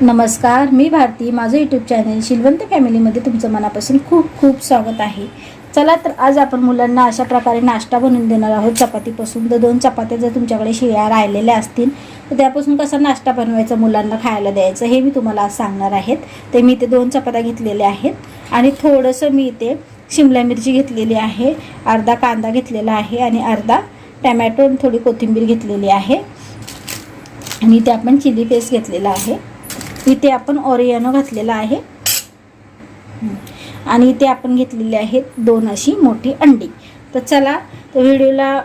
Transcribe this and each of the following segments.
नमस्कार, मी भारती. माझं YouTube channel Shilwant फॅमिलीमध्ये तुमचं मनापासून खूप खूप स्वागत आहे. चला तर आज आपण मुलांना अशा प्रकारे नाश्ता बनवून देणार आहोत. चपातीपासून तर 2 चपात्या जर तुमच्याकडे शिळ्या राहिलेल्या असतील तर त्यापासून कसा नाश्ता बनवायचा मुलांना खायला द्यायचं हे मी तुम्हाला आज सांगणार आहेत. ते मी इथे 2 चपात्या घेतलेल्या आहेत आणि थोडंसं मी इथे शिमला मिरची घेतलेली आहे, अर्धा कांदा घेतलेला आहे आणि अर्धा टमॅटो आणि थोडी कोथिंबीर घेतलेली आहे आणि इथे आपण चिली पेस्ट घेतलेला आहे. इथे आपण ऑरिगॅनो घातलेला आहे आणि इथे आपण घेतलेली आहेत 2 अशी मोठी अंडी. तर चला तर व्हिडिओला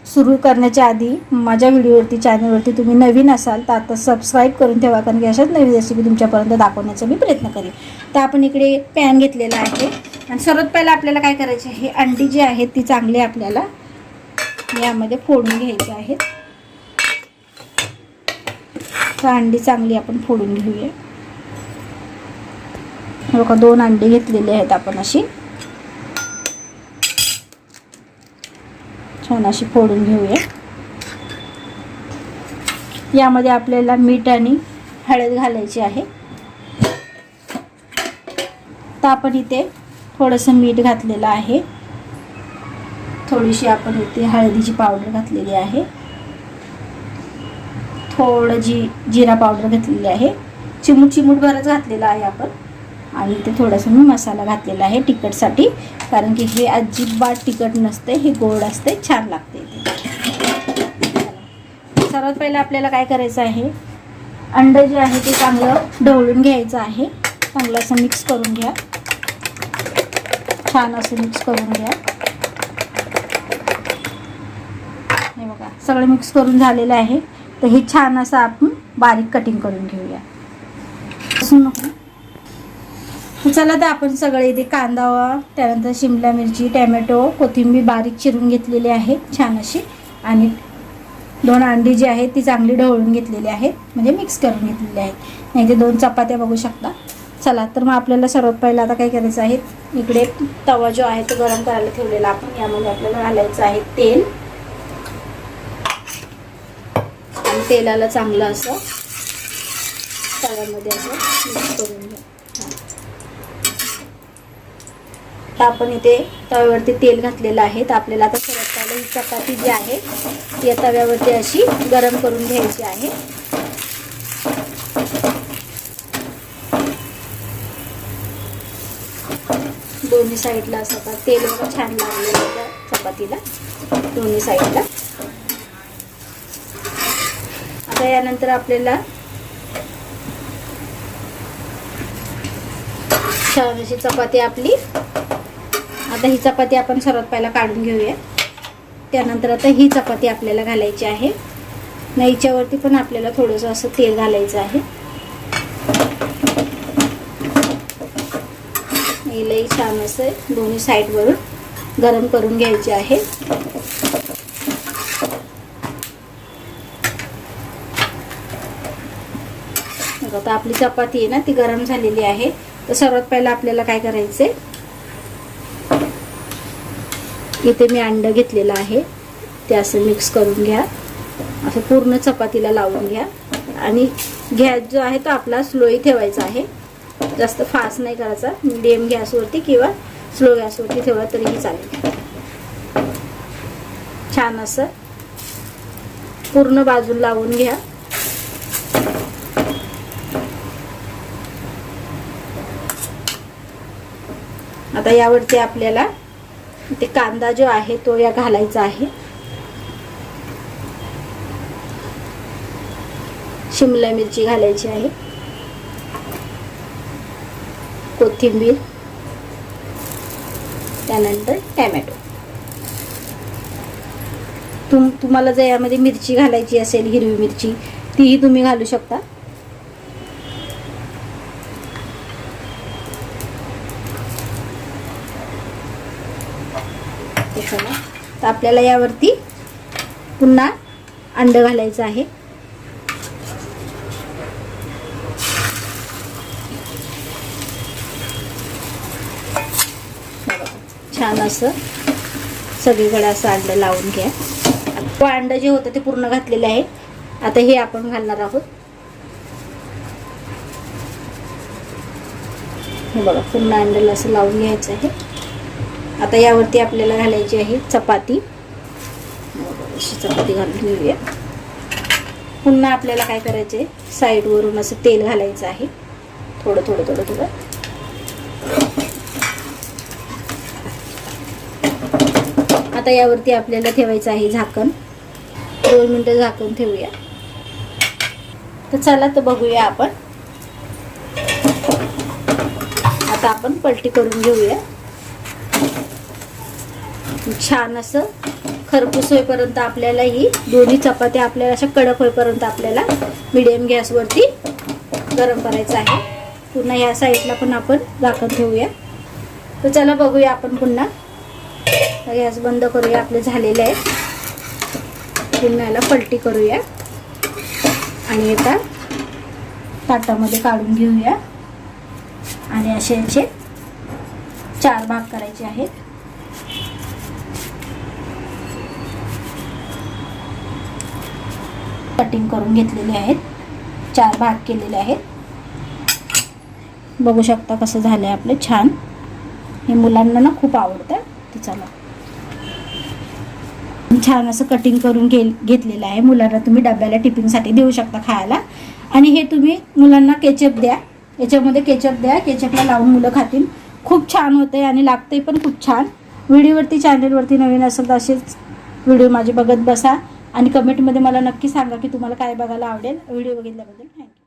सुरू करण्याच्या आधी माझ्या व्हिडिओवरती चॅनलवरती तुम्ही नवीन असाल तर आता सबस्क्राईब करून ठेवा, कारण की अशाच नवीन रेसिपी तुमच्यापर्यंत दाखवण्याचा मी प्रयत्न करेन. तर आपण इकडे पॅन घेतलेला आहे आणि सर्वात पहिला आपल्याला काय करायचे आहे, अंडी जी आहेत ती चांगली आपल्याला यामध्ये फोडून घ्यायची आहेत. तर अंडी चांगली आपण फोडून घेऊया. बघा 2 अंडी घेतलेले आहेत आपण अशी छान अशी फोडून घेऊया. यामध्ये आपल्याला मीठ आणि हळद घालायची आहे. तर आपण इथे थोडंसं मीठ घातलेलं आहे, थोडीशी आपण इथे हळदीची पावडर घातलेली आहे, थोडं जिरा पावडर घेतलेली आहे, चिमूट भरच घातलेला आहे आपण. आणि इथे थोडासा मी मसाला घातलेला आहे तिखटसाठी, कारण की हे अजिबात तिखट नसते, हे गोड असते, छान लागते. सर्वात पहिलं आपल्याला काय करायचं आहे, अंडं जे आहे ते चांगलं ढवळून घ्यायचं आहे. चांगलं असं मिक्स करून घ्या, छान असं मिक्स करून घ्या. हे बघा सगळं मिक्स करून झालेलं आहे. तर हे छान असं आपण बारीक कटिंग करून घेऊया. चला तर आपण सगळे इथे कांदा, त्यानंतर शिमला मिरची, टॅमॅटो, कोथिंबीर बारीक चिरून घेतलेली आहे छान अशी, आणि 2 अंडी जी आहेत ती चांगली ढवळून घेतलेली आहेत, म्हणजे मिक्स करून घेतलेली आहेत. नाही ते 2 चपात्या बघू शकता. चला तर मग आपल्याला सर्वात पहिला आता काय करायचं आहे, इकडे तवा जो आहे तो गरम करायला ठेवलेला आपण. यामध्ये आपल्याला घालायचं आहे तेल आणि तेलाला चांगलं असं तव्यामध्ये असं मिक्स करून घ्या. तर आपण इथे तव्यावरती तेल घातलेलं आहे. तर आपल्याला आता सर्वात पहिला ही चपाती जी आहे ती या तव्यावरती अशी गरम करून घ्यायची आहे. दोन्ही साईडला असं आता तेल छान लागलेलं आहे चपातीला दोन्ही साईडला. आता यानंतर आपल्याला छान अशी चपाती आपली, आता ही चपाती आपण सर्वात पहिला काढून घेऊया. त्यानंतर आता ही चपाती आपल्याला घालायची आहे. याच्यावरती पण आपल्याला थोडंसं असं तेल घालायचं आहे. हिलाही छान असं दोन्ही साईडवरून गरम करून घ्यायचे आहे. आता आपली चपाती आहे ना ती गरम झालेली आहे. तर सर्वात पहिला आपल्याला काय करायचंय, इथे मी अंडं घेतलेलं आहे ते असं मिक्स करून घ्या. असं पूर्ण चपातीला लावून घ्या आणि गॅस जो आहे तो आपला स्लोही ठेवायचा आहे, जास्त फास्ट नाही करायचा. मिडियम गॅसवरती किंवा स्लो गॅसवरती ठेवला तरीही चालेल. छान असं पूर्ण बाजूला लावून घ्या. आता यावरती आपल्याला ते कांदा जो आहे तो या घालायचा आहे, शिमला मिरची घालायची आहे, कोथिंबीर, त्यानंतर टॅमॅटो. तुम्हाला जर यामध्ये मिरची घालायची असेल, हिरवी मिरची, तीही तुम्ही घालू शकता. तर आपल्याला यावरती पुन्हा अंडं घालायचं आहे. छान असं सगळीकडे असं अंडं लावून घ्या. अंडं जे होतं ते पूर्ण घातलेले आहे. आता हे आपण घालणार आहोत. हे बघा पूर्ण हँडल असं लावून घ्यायचं आहे. आता यावरती आपल्याला घालायची आहे चपाती. अशी चपाती घालून घेऊया. पुन्हा आपल्याला काय करायचं आहे, साईडवरून असं तेल घालायचं आहे, थोडं थोडं थोडं थोडं. आता यावरती आपल्याला ठेवायचं आहे झाकण. 2 मिनिटं झाकण ठेवूया. तर चला तर बघूया आपण. आता आपण पलटी करून घेऊया. छान असं खरपूस होईपर्यंत आपल्याला ही दोन्ही चपात्या आपल्याला अशा कडक होईपर्यंत आपल्याला मीडियम गॅसवरती गरम करायचं आहे. पुन्हा या साईडला पण आपण झाकण ठेवूया. तर चला बघूया आपण पुन्हा. गॅस बंद करूया. आपले झालेले आहे. पुन्हा याला पलटी करूया आणि आता ताटामध्ये काढून घेऊया आणि असे याचे 4 भाग करायचे आहेत. कटिंग करून घेतलेले आहेत. 4 भाग केलेले आहेत. बघू शकता कसं झालं आहे आपले छान. हे मुलांना ना खूप आवडतं. तर चला छान असं कटिंग करून घेतलेलं आहे. मुलांना तुम्ही डब्याला टिफिनसाठी देऊ शकता खायला. आणि हे तुम्ही मुलांना केचप द्या. याच्यामध्ये केचप द्या. केचपला लावून मुलं खातील. खूप छान होते आणि लागते पण खूप छान. व्हिडिओवरती चॅनलवरती नवीन असेल तर असेच व्हिडिओ माझे बघत बसा आणि कमेंटमध्ये मला नक्की सांगा की तुम्हाला काय बघायला आवडेल. व्हिडिओ बघितल्याबद्दल थँक्यू.